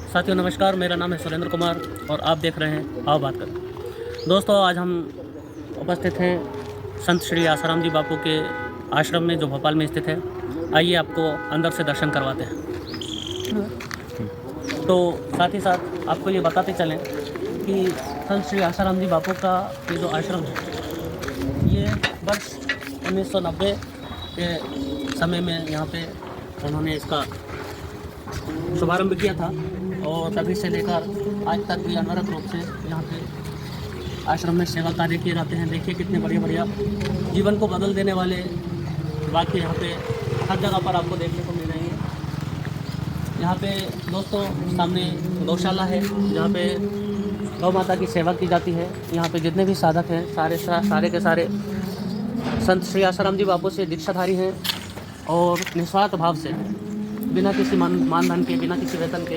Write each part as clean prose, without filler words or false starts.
साथियों नमस्कार, मेरा नाम है सुरेंद्र कुमार और आप देख रहे हैं आओ बात करें। दोस्तों, आज हम उपस्थित हैं संत श्री आसाराम जी बापू के आश्रम में, जो भोपाल में स्थित है। आइए आपको अंदर से दर्शन करवाते हैं। तो साथ ही साथ आपको ये बताते चलें कि संत श्री आसाराम जी बापू का ये जो आश्रम है, ये वर्ष 1990 के समय में यहाँ पे उन्होंने इसका शुभारंभ किया था और तभी से लेकर आज तक भी अनवरत रूप से यहाँ पे आश्रम में सेवा कार्य किए जाते हैं। देखिए कितने बढ़िया बढ़िया जीवन को बदल देने वाले वाक्य यहाँ पे हर जगह पर आपको देखने को मिल रहे हैं। यहाँ पे दोस्तों सामने गौशाला है, जहाँ पे गौ माता की सेवा की जाती है। यहाँ पे जितने भी साधक हैं सारे के सारे संत श्री आसाराम जी बापू से दीक्षाधारी हैं और निस्वार्थ भाव से बिना किसी मानधन के, बिना किसी वेतन के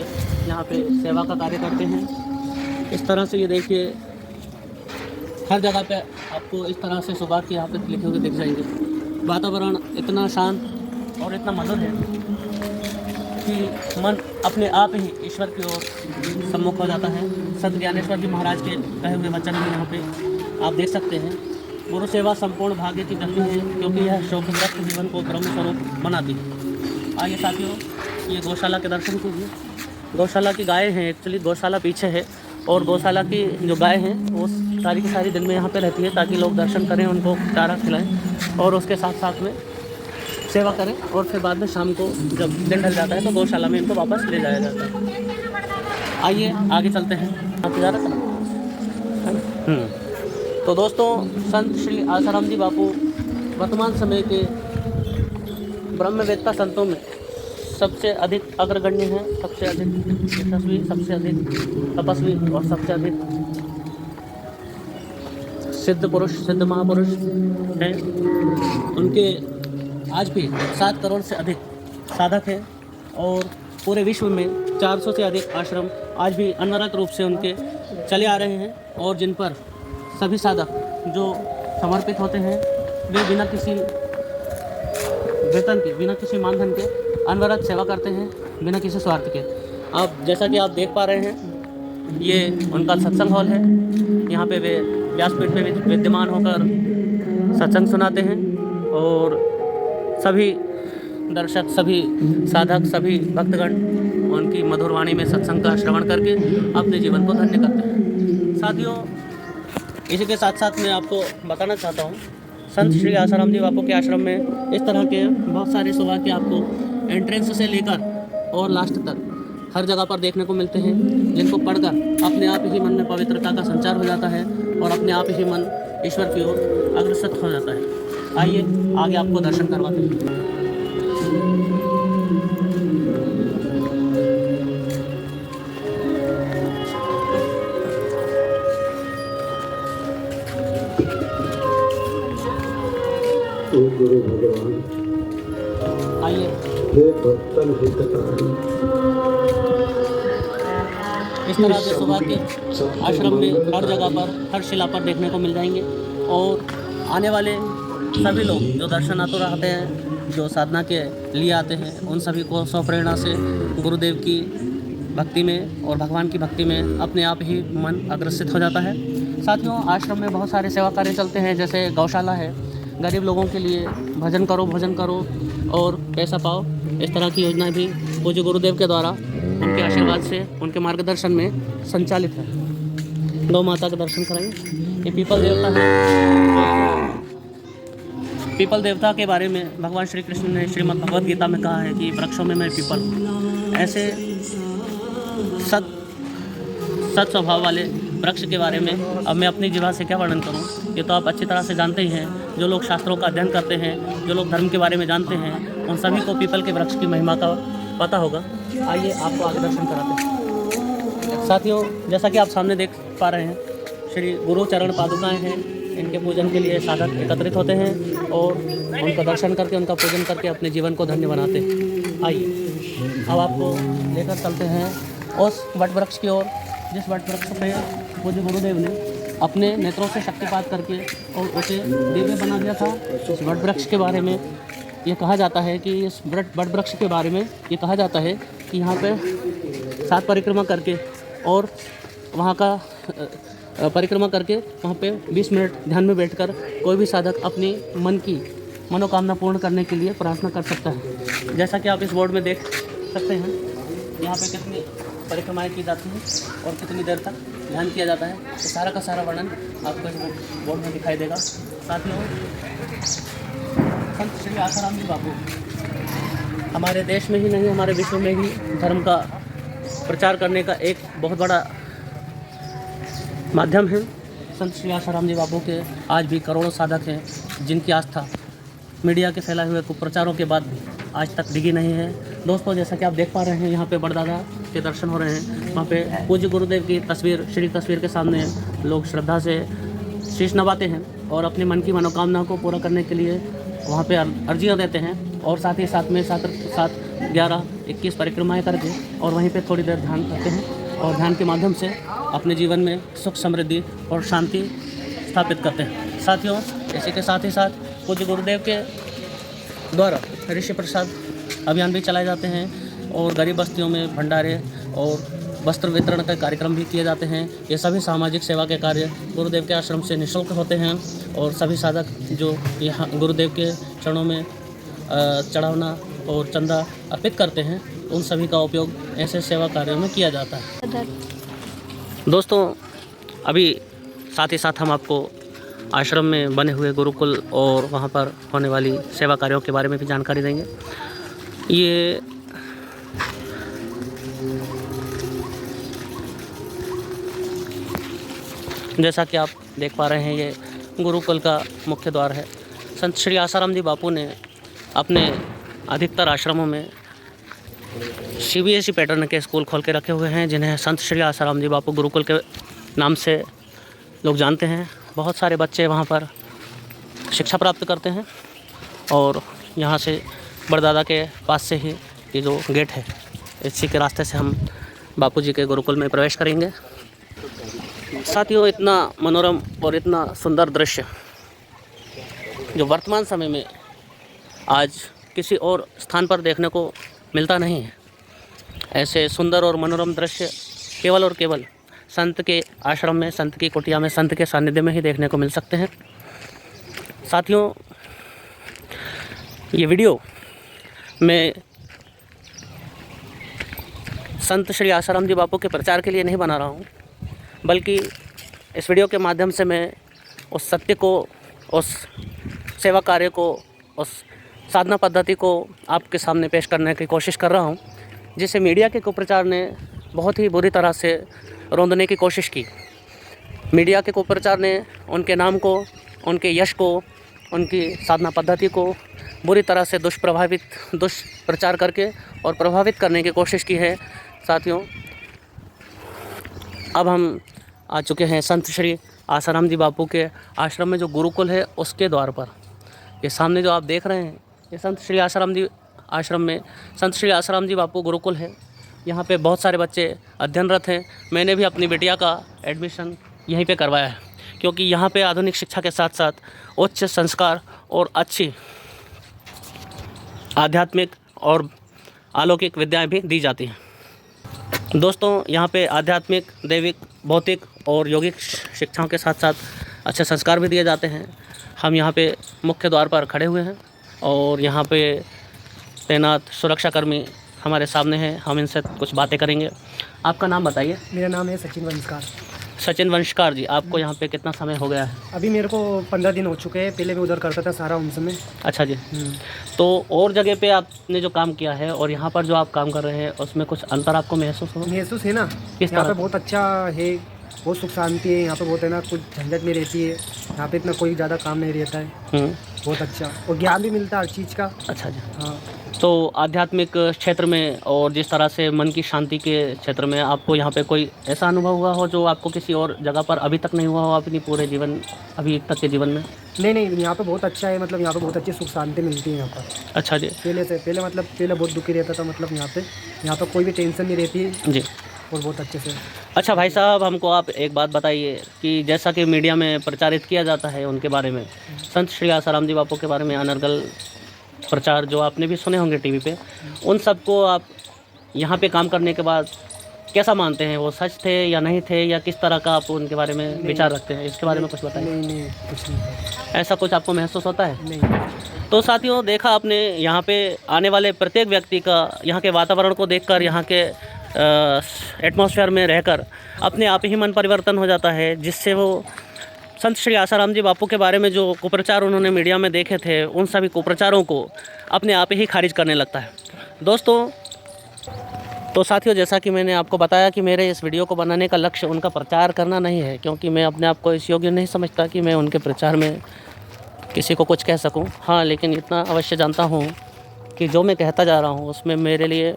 यहाँ पे सेवा का कार्य करते हैं। इस तरह से ये देखिए हर जगह पे आपको इस तरह से सुबह के यहाँ पे लिखे हुए दिख जाएंगे। वातावरण इतना शांत और इतना मधुर है कि मन अपने आप ही ईश्वर की ओर सम्मुख हो जाता है। संत ज्ञानेश्वर जी महाराज के कहे हुए वचन भी यहाँ पे आप देख सकते हैं। गुरु सेवा संपूर्ण भाग्य की गति है, क्योंकि यह शोकग्रस्त जीवन को ब्रह्म स्वरूप बनाती है। आइए साथियों, ये गौशाला के दर्शन कीजिए। गौशाला की गायें हैं, एक्चुअली गौशाला पीछे है और गौशाला की जो गाय हैं वो सारी की सारी दिन में यहाँ पे रहती है, ताकि लोग दर्शन करें, उनको चारा खिलाएं और उसके साथ साथ में सेवा करें। और फिर बाद में शाम को जब दिन ढल जाता है तो गौशाला में इनको वापस ले जाया जाता है। आइए आगे चलते हैं। आप जा रहा था। तो दोस्तों, संत श्री आसाराम जी बापू वर्तमान समय के ब्रह्मवेत्ता संतों में सबसे अधिक अग्रगण्य हैं, सबसे अधिक यशस्वी, सबसे अधिक तपस्वी और सबसे अधिक सिद्ध पुरुष, सिद्ध महापुरुष हैं। उनके आज भी 7 करोड़ से अधिक साधक हैं और पूरे विश्व में 400 से अधिक आश्रम आज भी अनवरत रूप से उनके चले आ रहे हैं, और जिन पर सभी साधक जो समर्पित होते हैं वे बिना किसी वेतन के, बिना किसी मानधन के अनवरत सेवा करते हैं, बिना किसी स्वार्थ के। आप जैसा कि आप देख पा रहे हैं, ये उनका सत्संग हॉल है। यहाँ पे वे व्यासपीठ पे विद्यमान होकर सत्संग सुनाते हैं और सभी दर्शक, सभी साधक, सभी भक्तगण उनकी मधुर वाणी में सत्संग का श्रवण करके अपने जीवन को धन्य करते हैं। साथियों, इसी के साथ साथ मैं आपको बताना चाहता हूँ, संत श्री आसाराम जी बापू के आश्रम में इस तरह के बहुत सारे सुबह के आपको एंट्रेंस से लेकर और लास्ट तक हर जगह पर देखने को मिलते हैं, जिनको पढ़कर अपने आप ही मन में पवित्रता का संचार हो जाता है और अपने आप ही मन ईश्वर की ओर अग्रसर हो जाता है। आइए आगे आपको दर्शन करवाते हैं। गुरु भगवान, आइए हे भक्तन हितकारी, इस तरह के सुबह के आश्रम में हर जगह पर, हर शिला पर देखने को मिल जाएंगे। और आने वाले सभी लोग जो दर्शनार्थी रहते हैं, जो साधना के लिए आते हैं, उन सभी को स्वप्रेरणा से गुरुदेव की भक्ति में और भगवान की भक्ति में अपने आप ही मन अग्रसित हो जाता है। साथियों, आश्रम में बहुत सारे सेवा कार्य चलते हैं, जैसे गौशाला है, गरीब लोगों के लिए भजन करो, भोजन करो और पैसा पाओ, इस तरह की योजना भी पूज्य गुरुदेव के द्वारा, उनके आशीर्वाद से, उनके मार्गदर्शन में संचालित है। गौ माता का दर्शन कराइए। ये पीपल देवता है। पीपल देवता के बारे में भगवान श्री कृष्ण ने श्रीमद् भगवद गीता में कहा है कि वृक्षों में मैं पीपल हूँ। ऐसे सत स्वभाव वाले वृक्ष के बारे में अब मैं अपनी जीवा से क्या वर्णन करूं, ये तो आप अच्छी तरह से जानते ही हैं। जो लोग शास्त्रों का अध्ययन करते हैं, जो लोग धर्म के बारे में जानते हैं, उन सभी को पीपल के वृक्ष की महिमा का पता होगा। आइए आपको आगे दर्शन कराते हैं। साथियों, जैसा कि आप सामने देख पा रहे हैं, श्री गुरु चरण पादुकाएँ हैं। इनके पूजन के लिए साधक एकत्रित होते हैं और उनका दर्शन करके, उनका पूजन करके अपने जीवन को धन्य बनाते हैं। आइए अब आपको लेकर चलते हैं उस वट वृक्ष की ओर, जिस वट वृक्ष पे पूज्य गुरुदेव ने अपने नेत्रों से शक्तिपात करके और उसे दिव्य बना दिया था। इस वट वृक्ष के बारे में ये कहा जाता है कि इस बड़ वृक्ष के बारे में ये कहा जाता है कि यहाँ पे 7 परिक्रमा करके और वहाँ का परिक्रमा करके वहाँ पे 20 मिनट ध्यान में बैठकर कोई भी साधक अपनी मन की मनोकामना पूर्ण करने के लिए प्रार्थना कर सकता है। जैसा कि आप इस बोर्ड में देख सकते हैं, यहाँ पे कितनी परिक्रमाएं की जाती हैं और कितनी देर तक ध्यान किया जाता है। तो सारा का सारा वर्णन आपको इस बोर्ड में दिखाई देगा। साथियों, संत श्री आसाराम जी बापू हमारे देश में ही नहीं, हमारे विश्व में ही धर्म का प्रचार करने का एक बहुत बड़ा माध्यम है। संत श्री आसाराम जी बापू के आज भी करोड़ों साधक हैं जिनकी आस्था मीडिया के फैलाए हुए कुप्रचारों के बाद भी आज तक डिगी नहीं है। दोस्तों, जैसा कि आप देख पा रहे हैं, यहाँ पे बड़दादा के दर्शन हो रहे हैं। वहाँ पे पूज्य गुरुदेव की तस्वीर, श्री तस्वीर के सामने लोग श्रद्धा से शीश नवाते हैं और अपने मन की मनोकामना को पूरा करने के लिए वहाँ पे अर्जियाँ देते हैं। और साथ ही साथ में 7, 11, 21 परिक्रमाएँ करके और वहीं पे थोड़ी देर ध्यान करते हैं और ध्यान के माध्यम से अपने जीवन में सुख, समृद्धि और शांति स्थापित करते हैं। साथियों, इसी के साथ ही साथ पूज्य गुरुदेव के द्वारा ऋषि प्रसाद अभियान भी चलाए जाते हैं और गरीब बस्तियों में भंडारे और वस्त्र वितरण के कार्यक्रम भी किए जाते हैं। ये सभी सामाजिक सेवा के कार्य गुरुदेव के आश्रम से निःशुल्क होते हैं और सभी साधक जो यहाँ गुरुदेव के चरणों में चढ़ावना और चंदा अर्पित करते हैं, उन सभी का उपयोग ऐसे सेवा कार्यों में किया जाता है। दोस्तों, अभी साथ ही साथ हम आपको आश्रम में बने हुए गुरुकुल और वहाँ पर होने वाली सेवा कार्यों के बारे में भी जानकारी देंगे। ये जैसा कि आप देख पा रहे हैं, ये गुरुकुल का मुख्य द्वार है। संत श्री आसाराम जी बापू ने अपने अधिकतर आश्रमों में CBSE पैटर्न के स्कूल खोल के रखे हुए हैं, जिन्हें संत श्री आसाराम जी बापू गुरुकुल के नाम से लोग जानते हैं। बहुत सारे बच्चे वहाँ पर शिक्षा प्राप्त करते हैं और यहाँ से बड़दादा के पास से ही ये जो गेट है, इसी के रास्ते से हम बापूजी के गुरुकुल में प्रवेश करेंगे। साथियों, इतना मनोरम और इतना सुंदर दृश्य जो वर्तमान समय में आज किसी और स्थान पर देखने को मिलता नहीं है। ऐसे सुंदर और मनोरम दृश्य केवल और केवल संत के आश्रम में, संत की कुटिया में, संत के सानिध्य में ही देखने को मिल सकते हैं। साथियों, ये वीडियो मैं संत श्री आसाराम जी बापू के प्रचार के लिए नहीं बना रहा हूँ, बल्कि इस वीडियो के माध्यम से मैं उस सत्य को, उस सेवा कार्य को, उस साधना पद्धति को आपके सामने पेश करने की कोशिश कर रहा हूँ, जिसे मीडिया के कुप्रचार ने बहुत ही बुरी तरह से रौंदने की कोशिश की। मीडिया के कुप्रचार ने उनके नाम को, उनके यश को, उनकी साधना पद्धति को बुरी तरह से दुष्प्रचार करके और प्रभावित करने की कोशिश की है। साथियों, अब हम आ चुके हैं संत श्री आसाराम जी बापू के आश्रम में, जो गुरुकुल है उसके द्वार पर। ये सामने जो आप देख रहे हैं, ये संत श्री आसाराम जी आश्रम में संत श्री आसाराम जी बापू गुरुकुल है। यहाँ पे बहुत सारे बच्चे अध्ययनरत हैं। मैंने भी अपनी बिटिया का एडमिशन यहीं पे करवाया है, क्योंकि यहाँ पे आधुनिक शिक्षा के साथ साथ उच्च संस्कार और अच्छी आध्यात्मिक और अलौकिक विद्याएं भी दी जाती हैं। दोस्तों, यहाँ पे आध्यात्मिक, दैविक, भौतिक और यौगिक शिक्षाओं के साथ साथ अच्छे संस्कार भी दिए जाते हैं। हम यहाँ पे मुख्य द्वार पर खड़े हुए हैं और यहाँ पे तैनात सुरक्षाकर्मी हमारे सामने हैं। हम इनसे कुछ बातें करेंगे। आपका नाम बताइए। मेरा नाम है सचिन वंशकार। सचिन वंशकार जी, आपको यहाँ पे कितना समय हो गया है? अभी मेरे को 15 दिन हो चुके हैं। पहले मैं उधर करता था सारा उम्स में। अच्छा जी। तो और जगह पे आपने जो काम किया है और यहाँ पर जो आप काम कर रहे हैं, उसमें कुछ अंतर आपको महसूस है ना? किस यहाँ तरह? पे बहुत अच्छा है, बहुत सुख शांति है यहाँ पे, बहुत है ना, कुछ झंझट नहीं रहती है यहाँ पे, इतना कोई ज़्यादा काम नहीं रहता है। बहुत अच्छा, और ज्ञान भी मिलता है हर चीज़ का। अच्छा जी। हाँ। तो आध्यात्मिक क्षेत्र में और जिस तरह से मन की शांति के क्षेत्र में आपको यहाँ पे कोई ऐसा अनुभव हुआ हो जो आपको किसी और जगह पर अभी तक नहीं हुआ हो अपनी पूरे जीवन, अभी तक के जीवन में? नहीं, यहाँ पे बहुत अच्छा है। मतलब यहाँ पे बहुत अच्छी सुख शांति मिलती है यहाँ पर। अच्छा जी। पहले बहुत दुखी रहता था। मतलब यहाँ पे कोई भी टेंशन नहीं रहती है जी, और बहुत अच्छे से। अच्छा भाई साहब, हमको आप एक बात बताइए कि जैसा कि मीडिया में प्रचारित किया जाता है उनके बारे में, संत श्री आसाराम जी बापू के बारे में अनर्गल प्रचार जो आपने भी सुने होंगे टीवी पे, उन सबको आप यहाँ पे काम करने के बाद कैसा मानते हैं? वो सच थे या नहीं थे, या किस तरह का आप उनके बारे में विचार रखते हैं? इसके बारे में कुछ बताइए। नहीं कुछ नहीं। ऐसा कुछ आपको महसूस होता है? नहीं। तो साथियों, देखा आपने, यहाँ पे आने वाले प्रत्येक व्यक्ति का यहाँ के वातावरण को देखकर, यहाँ के एटमॉस्फेयर में रहकर अपने आप ही मन परिवर्तन हो जाता है, जिससे वो संत श्री आसाराम जी बापू के बारे में जो कुप्रचार उन्होंने मीडिया में देखे थे, उन सभी कुप्रचारों को अपने आप ही खारिज करने लगता है। दोस्तों, तो साथियों, जैसा कि मैंने आपको बताया कि मेरे इस वीडियो को बनाने का लक्ष्य उनका प्रचार करना नहीं है, क्योंकि मैं अपने आप को इस योग्य नहीं समझता कि मैं उनके प्रचार में किसी को कुछ कह सकूं। हाँ, लेकिन इतना अवश्य जानता हूं कि जो मैं कहता जा रहा हूं उसमें मेरे लिए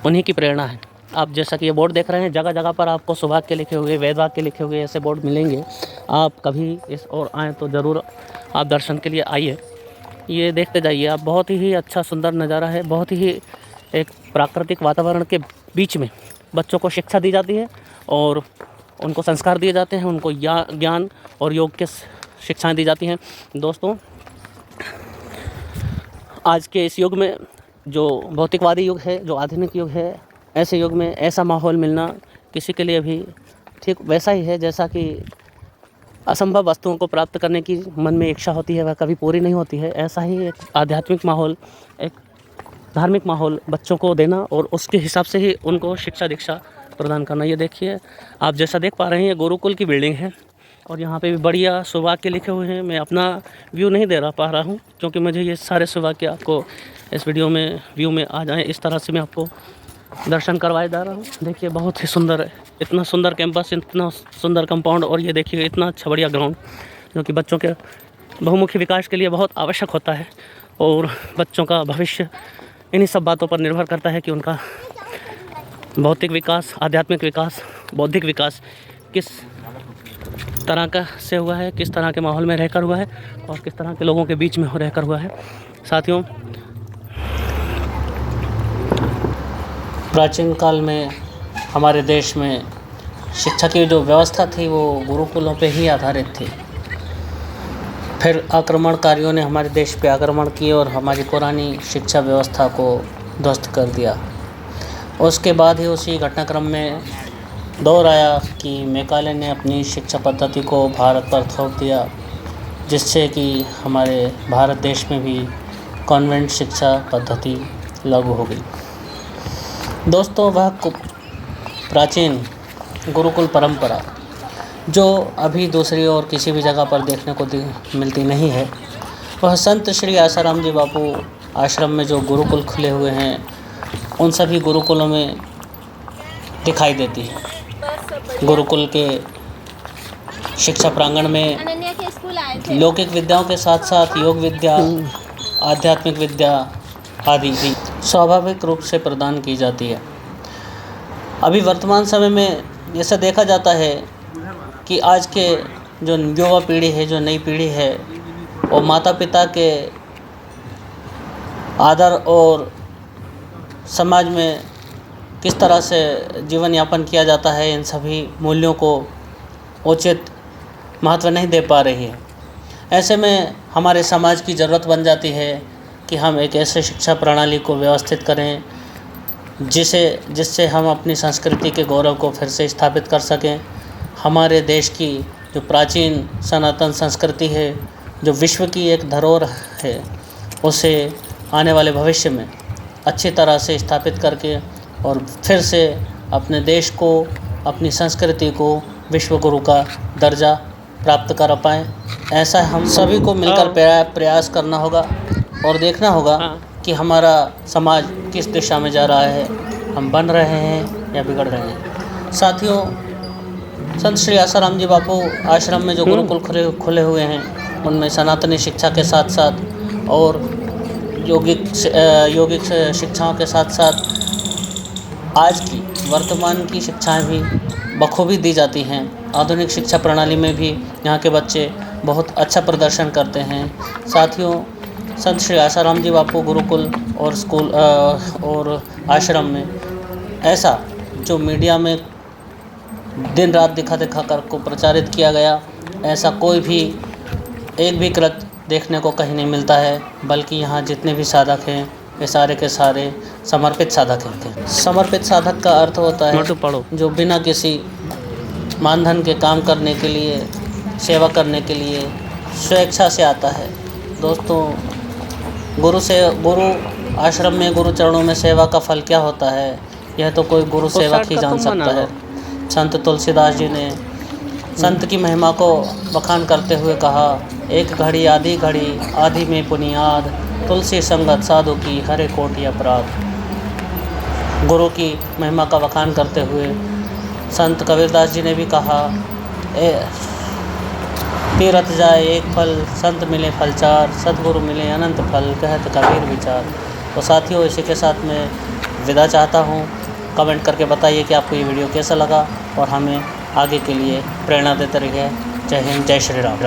उन्हीं की प्रेरणा है। आप जैसा कि ये बोर्ड देख रहे हैं, जगह जगह पर आपको सुभाग के लिखे हुए, वेदवाग के लिखे हुए ऐसे बोर्ड मिलेंगे। आप कभी इस ओर आएँ तो ज़रूर आप दर्शन के लिए आइए, ये देखते जाइए आप। बहुत ही अच्छा सुंदर नज़ारा है, बहुत ही एक प्राकृतिक वातावरण के बीच में बच्चों को शिक्षा दी जाती है और उनको संस्कार दिए जाते हैं, उनको ज्ञान और योग के शिक्षाएं दी जाती हैं। दोस्तों, आज के इस युग में, जो भौतिकवादी युग है, जो आधुनिक युग है, ऐसे युग में ऐसा माहौल मिलना किसी के लिए भी ठीक वैसा ही है जैसा कि असंभव वस्तुओं को प्राप्त करने की मन में इच्छा होती है, वह कभी पूरी नहीं होती है। ऐसा ही एक आध्यात्मिक माहौल, एक धार्मिक माहौल बच्चों को देना और उसके हिसाब से ही उनको शिक्षा दीक्षा प्रदान करना। ये देखिए, आप जैसा देख पा रहे हैं, ये गुरुकुल की बिल्डिंग है और यहाँ पे भी बढ़िया सुभाग के लिखे हुए हैं। मैं अपना व्यू नहीं दे पा रहा हूँ, क्योंकि मुझे ये सारे सुभाग के आपको इस वीडियो में व्यू में आ जाएँ, इस तरह से मैं आपको दर्शन करवाए जा रहा हूँ। देखिए, बहुत ही सुंदर है, इतना सुंदर कैंपस, इतना सुंदर कंपाउंड, और ये देखिए इतना अच्छा बढ़िया ग्राउंड, जो कि बच्चों के बहुमुखी विकास के लिए बहुत आवश्यक होता है। और बच्चों का भविष्य इन्हीं सब बातों पर निर्भर करता है कि उनका भौतिक विकास, आध्यात्मिक विकास, बौद्धिक विकास किस तरह का से हुआ है, किस तरह के माहौल में रहकर हुआ है और किस तरह के लोगों के बीच में रहकर हुआ है। साथियों, प्राचीन काल में हमारे देश में शिक्षा की जो व्यवस्था थी वो गुरुकुलों पे ही आधारित थी। फिर आक्रमणकारियों ने हमारे देश पे आक्रमण किए और हमारी पुरानी शिक्षा व्यवस्था को ध्वस्त कर दिया। उसके बाद ही उसी घटनाक्रम में दौर आया कि मैकाले ने अपनी शिक्षा पद्धति को भारत पर थोप दिया, जिससे कि हमारे भारत देश में भी कॉन्वेंट शिक्षा पद्धति लागू हो गई। दोस्तों, वह प्राचीन गुरुकुल परंपरा जो अभी दूसरी और किसी भी जगह पर देखने को मिलती नहीं है, वह संत श्री आसाराम जी बापू आश्रम में जो गुरुकुल खुले हुए हैं, उन सभी गुरुकुलों में दिखाई देती है। गुरुकुल के शिक्षा प्रांगण में लौकिक विद्याओं के साथ साथ योग विद्या, आध्यात्मिक विद्या आदि भी स्वाभाविक रूप से प्रदान की जाती है। अभी वर्तमान समय में ऐसा देखा जाता है कि आज के जो युवा पीढ़ी है, जो नई पीढ़ी है, वो माता पिता के आदर और समाज में किस तरह से जीवन यापन किया जाता है, इन सभी मूल्यों को उचित महत्व नहीं दे पा रही है। ऐसे में हमारे समाज की ज़रूरत बन जाती है कि हम एक ऐसे शिक्षा प्रणाली को व्यवस्थित करें जिससे हम अपनी संस्कृति के गौरव को फिर से स्थापित कर सकें। हमारे देश की जो प्राचीन सनातन संस्कृति है, जो विश्व की एक धरोहर है, उसे आने वाले भविष्य में अच्छी तरह से स्थापित करके और फिर से अपने देश को, अपनी संस्कृति को विश्व गुरु का दर्जा प्राप्त कर पाएँ। ऐसा हम सभी को मिलकर प्रयास करना होगा और देखना होगा कि हमारा समाज किस दिशा में जा रहा है, हम बन रहे हैं या बिगड़ रहे हैं। साथियों, संत श्री आसाराम जी बापू आश्रम में जो गुरुकुल खुले हुए हैं, उनमें सनातनी शिक्षा के साथ साथ और यौगिक शिक्षाओं के साथ साथ आज की वर्तमान की शिक्षाएं भी बखूबी दी जाती हैं। आधुनिक शिक्षा प्रणाली में भी यहाँ के बच्चे बहुत अच्छा प्रदर्शन करते हैं। साथियों, संत श्री आसाराम जी बापू गुरुकुल और स्कूल और आश्रम में ऐसा जो मीडिया में दिन रात दिखा कर को प्रचारित किया गया, ऐसा कोई भी एक भी कृत देखने को कहीं नहीं मिलता है, बल्कि यहाँ जितने भी साधक हैं ये सारे के सारे समर्पित साधक हैं। समर्पित साधक का अर्थ होता है जो बिना किसी मानधन के काम करने के लिए, सेवा करने के लिए स्वेच्छा से आता है। दोस्तों, गुरु आश्रम में, गुरु चरणों में सेवा का फल क्या होता है, यह तो कोई गुरु सेवक ही जान सकता है। संत तुलसीदास जी ने संत की महिमा को बखान करते हुए कहा, एक घड़ी आधी में पुनियाद, तुलसी संगत साधु की हरे कोटि अपराध। गुरु की महिमा का बखान करते हुए संत कबीरदास जी ने भी कहा, तीरथ जाए एक फल, संत मिले फल चार, सद्गुरु मिले अनंत फल, कहत कबीर विचार। तो साथियों, इसी के साथ मैं विदा चाहता हूँ। कमेंट करके बताइए कि आपको ये वीडियो कैसा लगा और हमें आगे के लिए प्रेरणा देते रहिए। जय हिंद, जय श्री राम।